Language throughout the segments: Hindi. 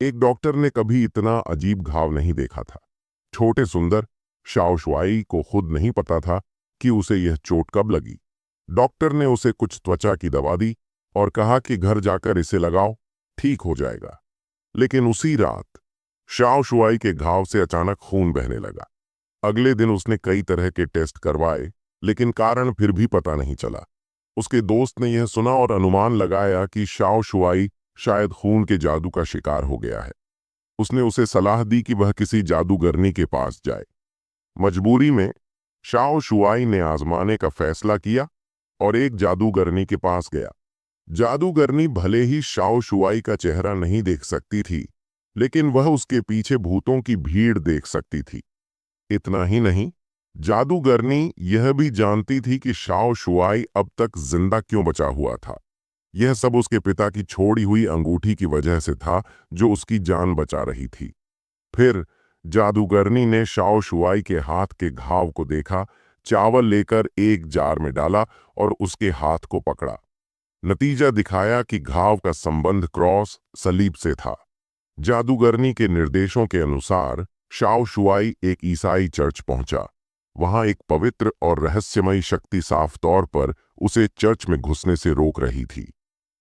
एक डॉक्टर ने कभी इतना अजीब घाव नहीं देखा था। छोटे सुंदर शाओ शुआई को खुद नहीं पता था कि उसे यह चोट कब लगी। डॉक्टर ने उसे कुछ त्वचा की दवा दी और कहा कि घर जाकर इसे लगाओ, ठीक हो जाएगा। लेकिन उसी रात शाओ शुआई के घाव से अचानक खून बहने लगा। अगले दिन उसने कई तरह के टेस्ट करवाए, लेकिन कारण फिर भी पता नहीं चला। उसके दोस्त ने यह सुना और अनुमान लगाया कि शाओ शुआई शायद खून के जादू का शिकार हो गया है। उसने उसे सलाह दी कि वह किसी जादूगरनी के पास जाए। मजबूरी में शाओ शुआई ने आजमाने का फैसला किया और एक जादूगरनी के पास गया। जादूगरनी भले ही शाओ शुआई का चेहरा नहीं देख सकती थी, लेकिन वह उसके पीछे भूतों की भीड़ देख सकती थी। इतना ही नहीं, जादूगरनी यह भी जानती थी कि शाओ शुआई अब तक जिंदा क्यों बचा हुआ था। यह सब उसके पिता की छोड़ी हुई अंगूठी की वजह से था, जो उसकी जान बचा रही थी। फिर जादूगरनी ने शाओ शुआई के हाथ के घाव को देखा, चावल लेकर एक जार में डाला और उसके हाथ को पकड़ा। नतीजा दिखाया कि घाव का संबंध क्रॉस सलीब से था। जादूगरनी के निर्देशों के अनुसार शाओ शुआई एक ईसाई चर्च पहुंचा। वहां एक पवित्र और रहस्यमयी शक्ति साफ तौर पर उसे चर्च में घुसने से रोक रही थी।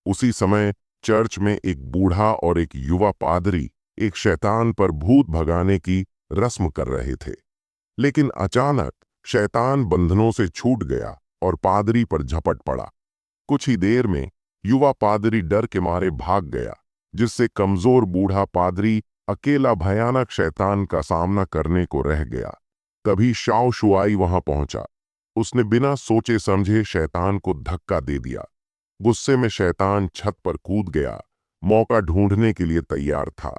उसी समय चर्च में एक बूढ़ा और एक युवा पादरी एक शैतान पर भूत भगाने की रस्म कर रहे थे। लेकिन अचानक शैतान बंधनों से छूट गया और पादरी पर झपट पड़ा। कुछ ही देर में युवा पादरी डर के मारे भाग गया, जिससे कमजोर बूढ़ा पादरी अकेला भयानक शैतान का सामना करने को रह गया। तभी शाओ शुआई वहां पहुंचा। उसने बिना सोचे समझे शैतान को धक्का दे दिया। गुस्से में शैतान छत पर कूद गया, मौका ढूंढने के लिए तैयार था।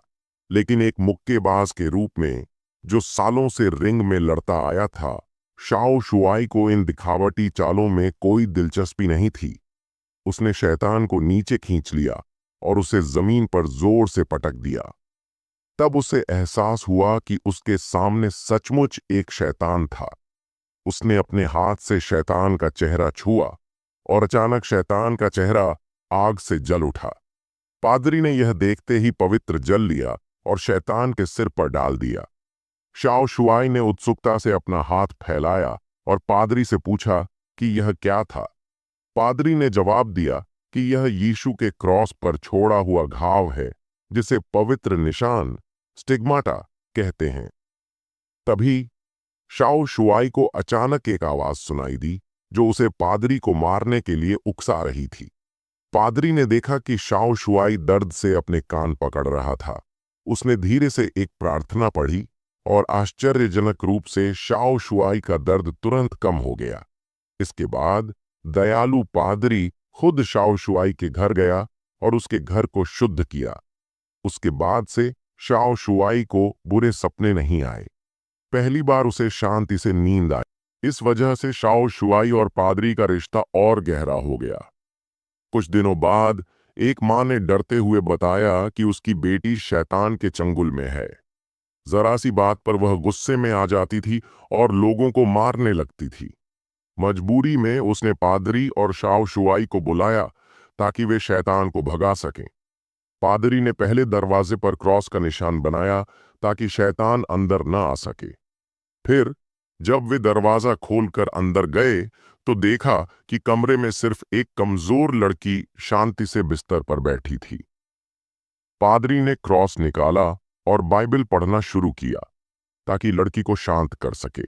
लेकिन एक मुक्केबाज के रूप में, जो सालों से रिंग में लड़ता आया था, शाओ शुआई को इन दिखावटी चालों में कोई दिलचस्पी नहीं थी। उसने शैतान को नीचे खींच लिया और उसे जमीन पर जोर से पटक दिया। तब उसे एहसास हुआ कि उसके सामने सचमुच एक शैतान था। उसने अपने हाथ से शैतान का चेहरा छुआ और अचानक शैतान का चेहरा आग से जल उठा। पादरी ने यह देखते ही पवित्र जल लिया और शैतान के सिर पर डाल दिया। शाओ शुआई ने उत्सुकता से अपना हाथ फैलाया और पादरी से पूछा कि यह क्या था। पादरी ने जवाब दिया कि यह यीशु के क्रॉस पर छोड़ा हुआ घाव है, जिसे पवित्र निशान स्टिग्माटा कहते हैं। तभी शाओ शुआई को अचानक एक आवाज सुनाई दी, जो उसे पादरी को मारने के लिए उकसा रही थी। पादरी ने देखा कि शाओ शुआई दर्द से अपने कान पकड़ रहा था। उसने धीरे से एक प्रार्थना पढ़ी और आश्चर्यजनक रूप से शाओ शुआई का दर्द तुरंत कम हो गया। इसके बाद दयालु पादरी खुद शाओ शुआई के घर गया और उसके घर को शुद्ध किया। उसके बाद से शाओ शुआई को बुरे सपने नहीं आए। पहली बार उसे शांति से नींद आई। इस वजह से शाओ शुआई और पादरी का रिश्ता और गहरा हो गया। कुछ दिनों बाद एक माँ ने डरते हुए बताया कि उसकी बेटी शैतान के चंगुल में है। जरा सी बात पर वह गुस्से में आ जाती थी और लोगों को मारने लगती थी। मजबूरी में उसने पादरी और शाओ शुआई को बुलाया ताकि वे शैतान को भगा सकें। पादरी ने पहले दरवाजे पर क्रॉस का निशान बनाया ताकि शैतान अंदर न आ सके। फिर जब वे दरवाजा खोलकर अंदर गए तो देखा कि कमरे में सिर्फ एक कमजोर लड़की शांति से बिस्तर पर बैठी थी। पादरी ने क्रॉस निकाला और बाइबल पढ़ना शुरू किया ताकि लड़की को शांत कर सके।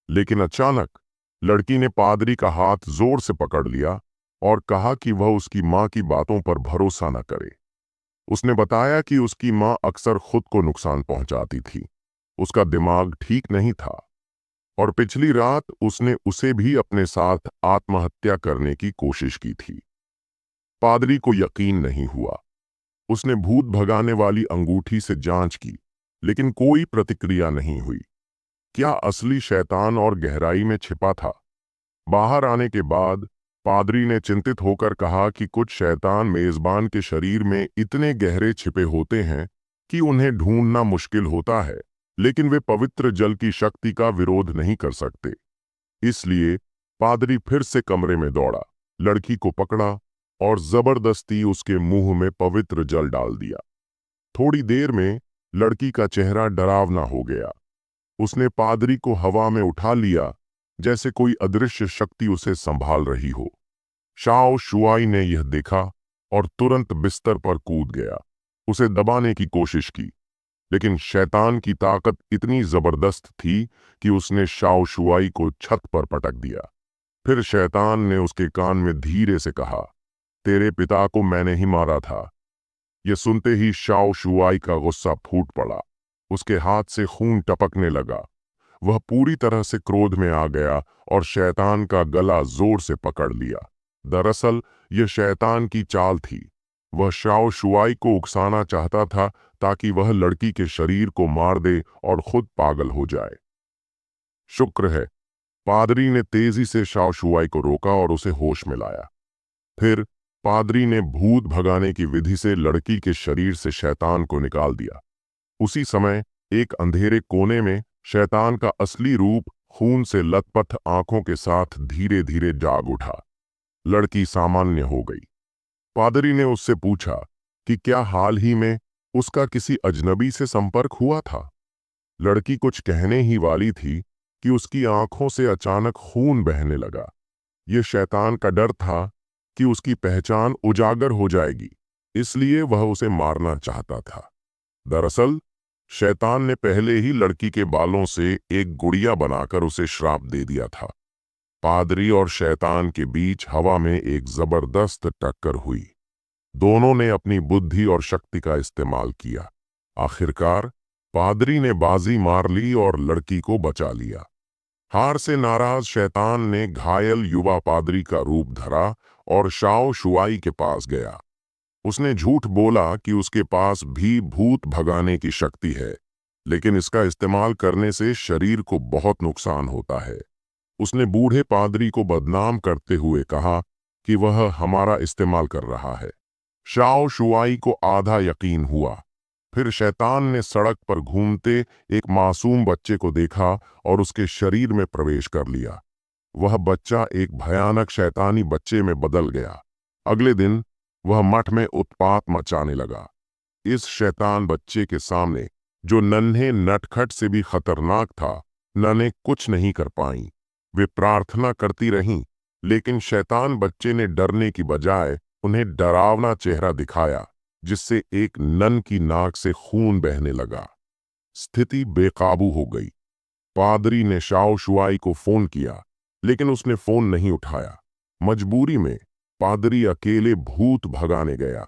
लेकिन अचानक लड़की ने पादरी का हाथ जोर से पकड़ लिया और कहा कि वह उसकी माँ की बातों पर भरोसा न करे। उसने बताया कि उसकी माँ अक्सर खुद को नुकसान पहुंचाती थी, उसका दिमाग ठीक नहीं था और पिछली रात उसने उसे भी अपने साथ आत्महत्या करने की कोशिश की थी। पादरी को यकीन नहीं हुआ। उसने भूत भगाने वाली अंगूठी से जांच की, लेकिन कोई प्रतिक्रिया नहीं हुई। क्या असली शैतान और गहराई में छिपा था? बाहर आने के बाद पादरी ने चिंतित होकर कहा कि कुछ शैतान मेजबान के शरीर में इतने गहरे छिपे होते हैं कि उन्हें ढूंढना मुश्किल होता है, लेकिन वे पवित्र जल की शक्ति का विरोध नहीं कर सकते। इसलिए पादरी फिर से कमरे में दौड़ा, लड़की को पकड़ा और जबरदस्ती उसके मुंह में पवित्र जल डाल दिया। थोड़ी देर में लड़की का चेहरा डरावना हो गया। उसने पादरी को हवा में उठा लिया, जैसे कोई अदृश्य शक्ति उसे संभाल रही हो। शाओ शुआई ने यह देखा और तुरंत बिस्तर पर कूद गया। उसे दबाने की कोशिश की, लेकिन शैतान की ताकत इतनी जबरदस्त थी कि उसने शाओ शुआई को छत पर पटक दिया। फिर शैतान ने उसके कान में धीरे से कहा, तेरे पिता को मैंने ही मारा था। यह सुनते ही शाओ शुआई का गुस्सा फूट पड़ा। उसके हाथ से खून टपकने लगा। वह पूरी तरह से क्रोध में आ गया और शैतान का गला जोर से पकड़ लिया। दरअसल यह शैतान की चाल थी। वह शाओ शुआई को उकसाना चाहता था ताकि वह लड़की के शरीर को मार दे और खुद पागल हो जाए। शुक्र है, पादरी ने तेजी से शाओ शुआई को रोका और उसे होश में लाया। फिर पादरी ने भूत भगाने की विधि से लड़की के शरीर से शैतान को निकाल दिया। उसी समय एक अंधेरे कोने में शैतान का असली रूप खून से लथपथ आंखों के साथ धीरे धीरे जाग उठा। लड़की सामान्य हो गई। पादरी ने उससे पूछा कि क्या हाल ही में उसका किसी अजनबी से संपर्क हुआ था। लड़की कुछ कहने ही वाली थी कि उसकी आंखों से अचानक खून बहने लगा। यह शैतान का डर था कि उसकी पहचान उजागर हो जाएगी, इसलिए वह उसे मारना चाहता था। दरअसल शैतान ने पहले ही लड़की के बालों से एक गुड़िया बनाकर उसे श्राप दे दिया था। पादरी और शैतान के बीच हवा में एक जबरदस्त टक्कर हुई। दोनों ने अपनी बुद्धि और शक्ति का इस्तेमाल किया। आखिरकार पादरी ने बाजी मार ली और लड़की को बचा लिया। हार से नाराज शैतान ने घायल युवा पादरी का रूप धरा और शाओ शुआई के पास गया। उसने झूठ बोला कि उसके पास भी भूत भगाने की शक्ति है, लेकिन इसका इस्तेमाल करने से शरीर को बहुत नुकसान होता है। उसने बूढ़े पादरी को बदनाम करते हुए कहा कि वह हमारा इस्तेमाल कर रहा है। शाओ शुआई को आधा यकीन हुआ। फिर शैतान ने सड़क पर घूमते एक मासूम बच्चे को देखा और उसके शरीर में प्रवेश कर लिया। वह बच्चा एक भयानक शैतानी बच्चे में बदल गया। अगले दिन वह मठ में उत्पात मचाने लगा। इस शैतान बच्चे के सामने, जो नन्हे नटखट से भी खतरनाक था, ननें कुछ नहीं कर पाईं। वे प्रार्थना करती रहीं, लेकिन शैतान बच्चे ने डरने की बजाय उन्हें डरावना चेहरा दिखाया, जिससे एक नन की नाक से खून बहने लगा। स्थिति बेकाबू हो गई। पादरी ने शाओ शुआई को फोन किया, लेकिन उसने फोन नहीं उठाया। मजबूरी में पादरी अकेले भूत भगाने गया।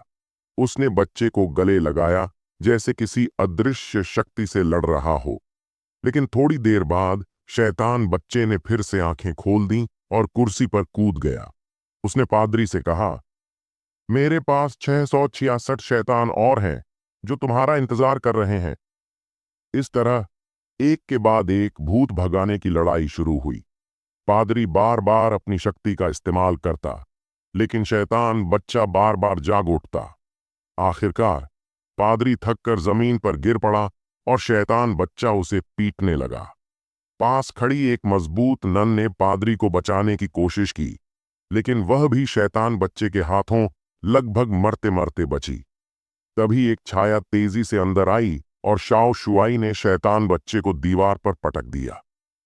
उसने बच्चे को गले लगाया, जैसे किसी अदृश्य शक्ति से लड़ रहा हो। लेकिन थोड़ी देर बाद शैतान बच्चे ने फिर से आंखें खोल दी और कुर्सी पर कूद गया। उसने पादरी से कहा, मेरे पास 666 शैतान और हैं जो तुम्हारा इंतजार कर रहे हैं। इस तरह एक के बाद एक भूत भगाने की लड़ाई शुरू हुई। पादरी बार बार अपनी शक्ति का इस्तेमाल करता, लेकिन शैतान बच्चा बार बार जाग उठता। आखिरकार पादरी थककर जमीन पर गिर पड़ा और शैतान बच्चा उसे पीटने लगा। पास खड़ी एक मजबूत नन ने पादरी को बचाने की कोशिश की, लेकिन वह भी शैतान बच्चे के हाथों लगभग मरते मरते बची। तभी एक छाया तेजी से अंदर आई और शाओ शुआई ने शैतान बच्चे को दीवार पर पटक दिया।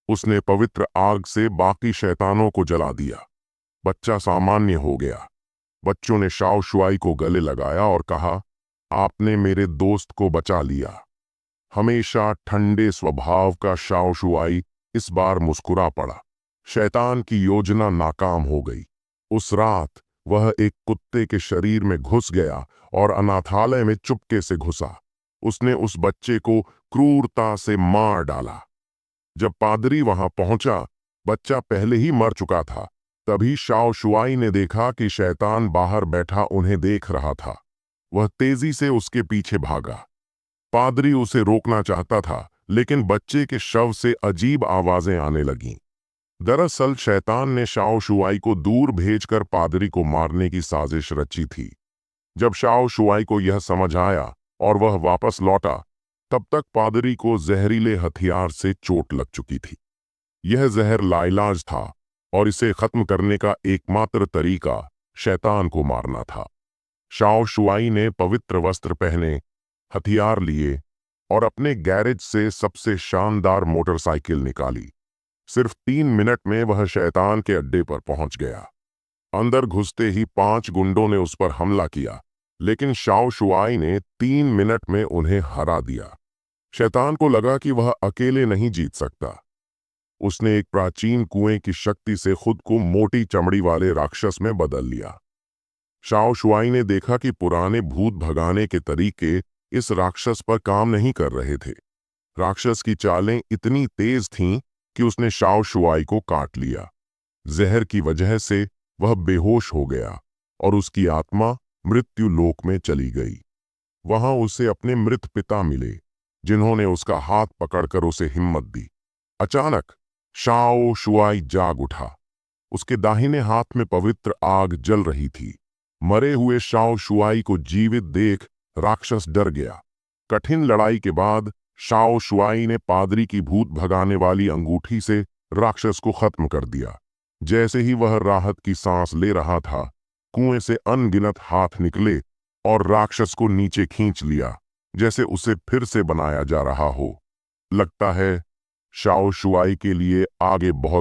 उसने पवित्र आग से बाकी शैतानों को जला दिया। बच्चा सामान्य हो गया। बच्चों ने शाओ शुआई को गले लगाया और कहा, आपने मेरे दोस्त को बचा लिया। हमेशा ठंडे स्वभाव का शाओ शुआई इस बार मुस्कुरा पड़ा। शैतान की योजना नाकाम हो गई। उस रात वह एक कुत्ते के शरीर में घुस गया और अनाथालय में चुपके से घुसा। उसने उस बच्चे को क्रूरता से मार डाला। जब पादरी वहां पहुंचा, बच्चा पहले ही मर चुका था। तभी शाओ शुआई ने देखा कि शैतान बाहर बैठा उन्हें देख रहा था। वह तेजी से उसके पीछे भागा। पादरी उसे रोकना चाहता था, लेकिन बच्चे के शव से अजीब आवाजें आने लगीं। दरअसल शैतान ने शाओ शुआई को दूर भेजकर पादरी को मारने की साजिश रची थी। जब शाओ शुआई को यह समझ आया और वह वापस लौटा, तब तक पादरी को जहरीले हथियार से चोट लग चुकी थी। यह जहर लाइलाज था और इसे खत्म करने का एकमात्र तरीका शैतान को मारना था। शाओ शुआई ने पवित्र वस्त्र पहने, हथियार लिए और अपने गैरेज से सबसे शानदार मोटरसाइकिल निकाली। सिर्फ 3 मिनट में वह शैतान के अड्डे पर पहुंच गया। अंदर घुसते ही 5 गुंडों ने उस पर हमला किया, लेकिन शाओ शुआई ने 3 मिनट में उन्हें हरा दिया। शैतान को लगा कि वह अकेले नहीं जीत सकता। उसने एक प्राचीन कुएं की शक्ति से खुद को मोटी चमड़ी वाले राक्षस में बदल लिया। शाओ शुआई ने देखा कि पुराने भूत भगाने के तरीके इस राक्षस पर काम नहीं कर रहे थे। राक्षस की चालें इतनी तेज थीं कि उसने शाओ शुआई को काट लिया। जहर की वजह से वह बेहोश हो गया और उसकी आत्मा मृत्यु लोक में चली गई। वहां उसे अपने मृत पिता मिले, जिन्होंने उसका हाथ पकड़कर उसे हिम्मत दी। अचानक शाओ शुआई जाग उठा। उसके दाहिने हाथ में पवित्र आग जल रही थी। मरे हुए शाओ शुआई को जीवित देख राक्षस डर गया। कठिन लड़ाई के बाद शाओ शुआई ने पादरी की भूत भगाने वाली अंगूठी से राक्षस को खत्म कर दिया। जैसे ही वह राहत की सांस ले रहा था, कुएं से अनगिनत हाथ निकले और राक्षस को नीचे खींच लिया, जैसे उसे फिर से बनाया जा रहा हो। लगता है शाओ शुआई के लिए आगे बहुत